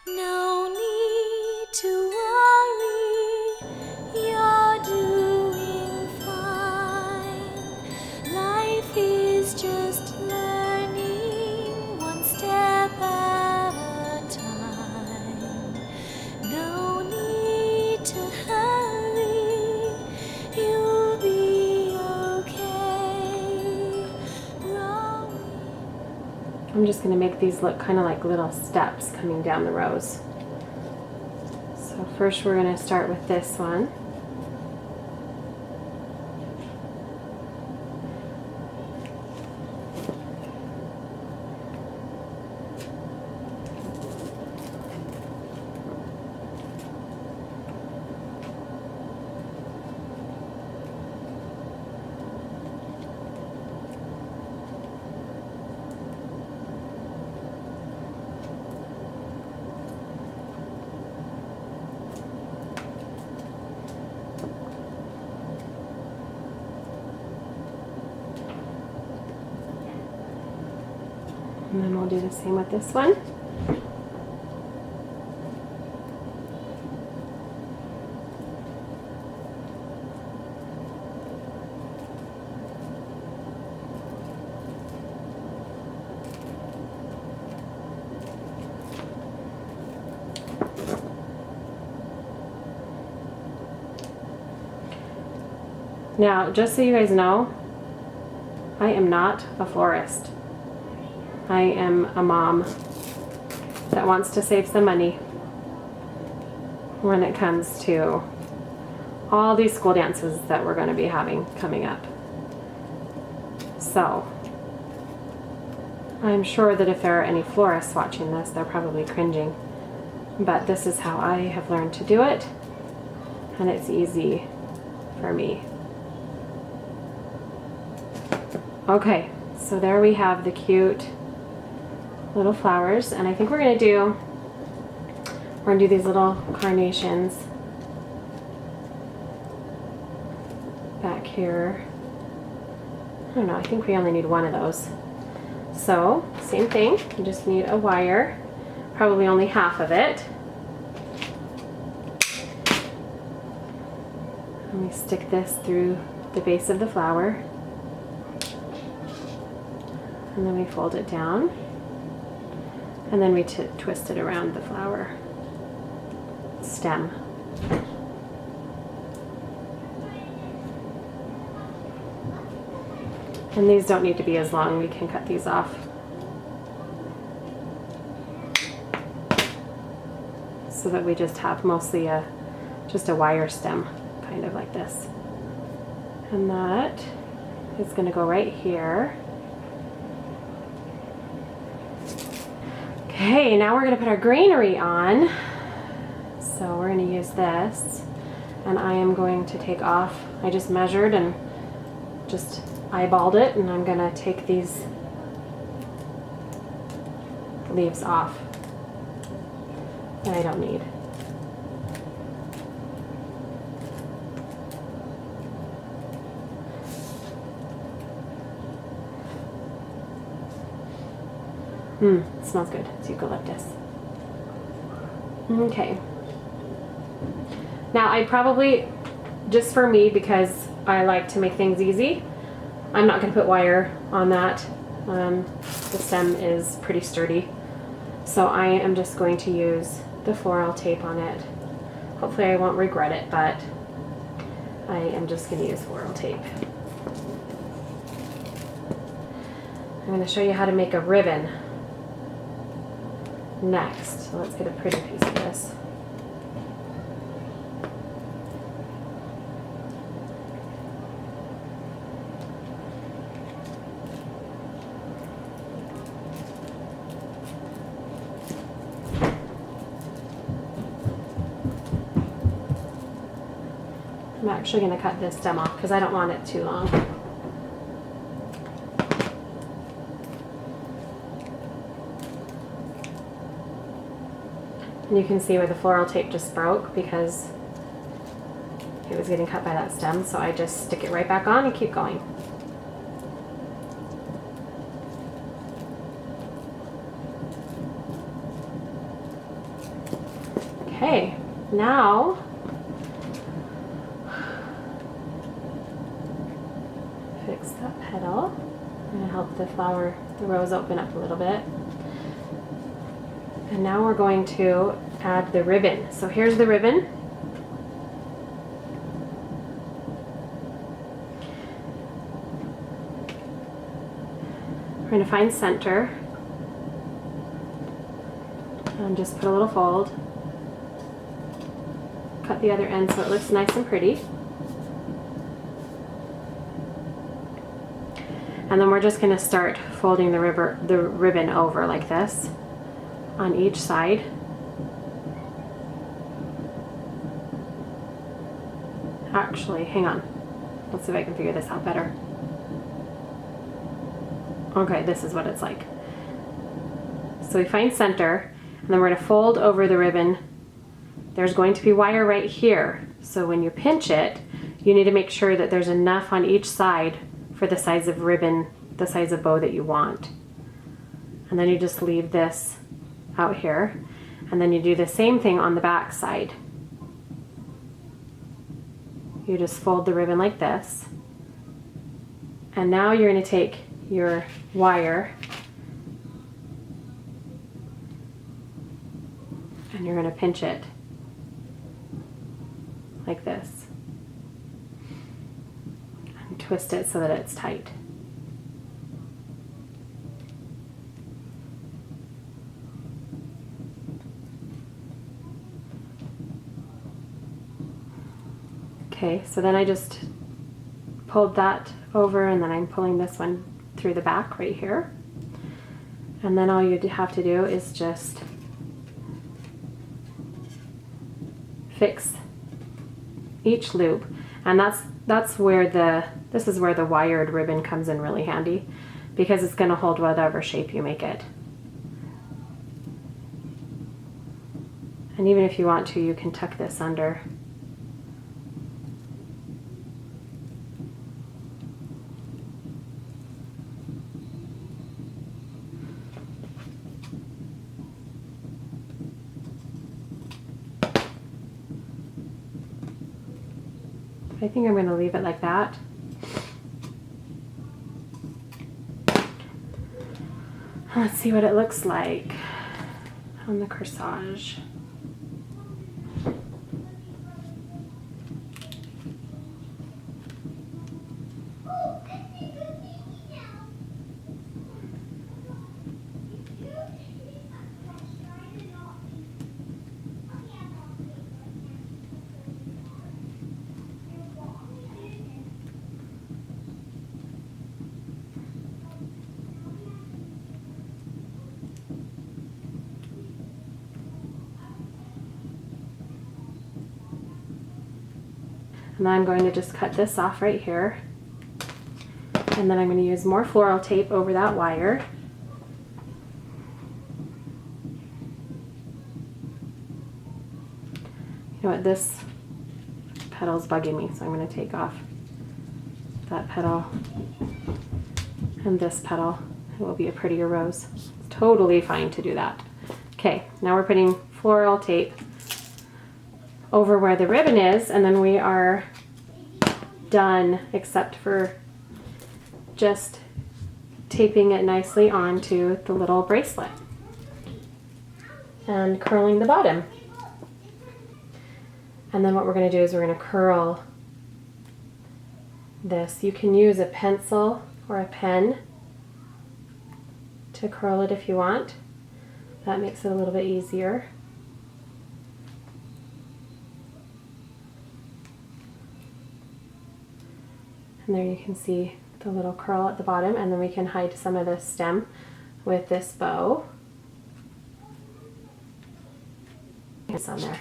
No need to worry, you're doing fine. Life is just learning one step at a time. No need to hurry, you'll be okay. I'm just going to make these look kind of like little steps coming down the rows. So first we're going to start with this one. And then we'll do the same with this one. Now, just so you guys know, I am not a florist. I am a mom that wants to save some money when it comes to all these school dances that we're going to be having coming up. So, I'm sure that if there are any florists watching this, they're probably cringing. But this is how I have learned to do it, and it's easy for me. Okay, so there we have the cute little flowers, and I think we're gonna do these little carnations back here. I don't know, I think we only need one of those. So, same thing, you just need a wire, probably only half of it. And we stick this through the base of the flower. And then we fold it down. And then we twist it around the flower stem. And these don't need to be as long, we can cut these off. So that we just have mostly just a wire stem, kind of like this. And that is going to go right here. Okay, now we're going to put our greenery on. So we're going to use this, and I am going to take off, I just measured and just eyeballed it, and I'm going to take these leaves off that I don't need. It smells good. It's eucalyptus. Okay. Now I probably, just for me, because I like to make things easy, I'm not going to put wire on that. The stem is pretty sturdy. So I am just going to use the floral tape on it. Hopefully I won't regret it, but I am just going to use floral tape. I'm going to show you how to make a ribbon next. So let's get a pretty piece of this. I'm actually going to cut this stem off because I don't want it too long. And you can see where the floral tape just broke because it was getting cut by that stem, so I just stick it right back on and keep going. Now, fix that petal. I'm going to help the flower, the rose open up a little bit. And now we're going to add the ribbon. So here's the ribbon. We're going to find center and just put a little fold. Cut the other end so it looks nice and pretty. And then we're just going to start folding the ribbon over like this on each side. Actually, hang on. Let's see if I can figure this out better. Okay, this is what it's like. So we find center, and then we're going to fold over the ribbon. There's going to be wire right here. So when you pinch it, you need to make sure that there's enough on each side for the size of ribbon, the size of bow that you want. And then you just leave this out here. And then you do the same thing on the back side. You just fold the ribbon like this. And now you're going to take your wire and you're going to pinch it like this and twist it so that it's tight. Okay, so then I just pulled that over and then I'm pulling this one through the back right here. And then all you have to do is just fix each loop. And that's where this is where the wired ribbon comes in really handy, because it's going to hold whatever shape you make it. And even if you want to, you can tuck this under. I think I'm going to leave it like that. Let's see what it looks like on the corsage. And then I'm going to just cut this off right here. And then I'm going to use more floral tape over that wire. You know what, this petal's bugging me, so I'm going to take off that petal and this petal. It will be a prettier rose. It's totally fine to do that. Okay, now we're putting floral tape over where the ribbon is, and then we are done except for just taping it nicely onto the little bracelet and curling the bottom. And then what we're going to do is we're going to curl this. You can use a pencil or a pen to curl it if you want. That makes it a little bit easier. And there you can see the little curl at the bottom, and then we can hide some of the stem with this bow. It's on there.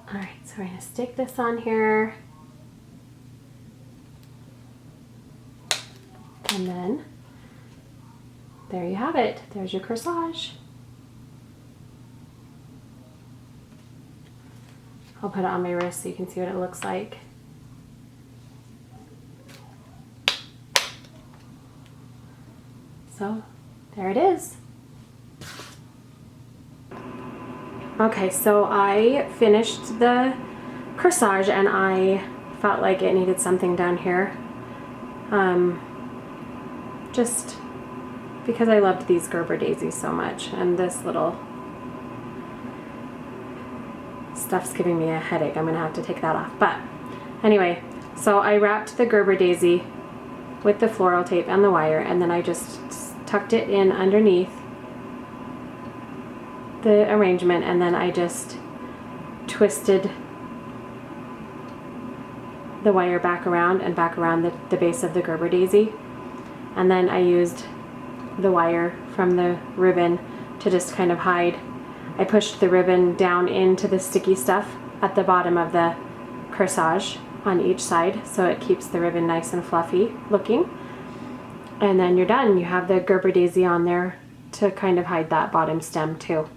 Alright, so we're going to stick this on here. there you have it. There's your corsage. I'll put it on my wrist so you can see what it looks like. So there it is. Okay, so I finished the corsage and I felt like it needed something down here. Just because I loved these Gerber daisies so much, and this little stuff's giving me a headache. I'm gonna have to take that off. But anyway, so I wrapped the Gerber daisy with the floral tape and the wire, and then I just tucked it in underneath the arrangement, and then I just twisted the wire back around and back around the base of the Gerber daisy, and then I used the wire from the ribbon to just kind of hide. I pushed the ribbon down into the sticky stuff at the bottom of the corsage on each side, so it keeps the ribbon nice and fluffy looking. And then you're done. You have the Gerber daisy on there to kind of hide that bottom stem too.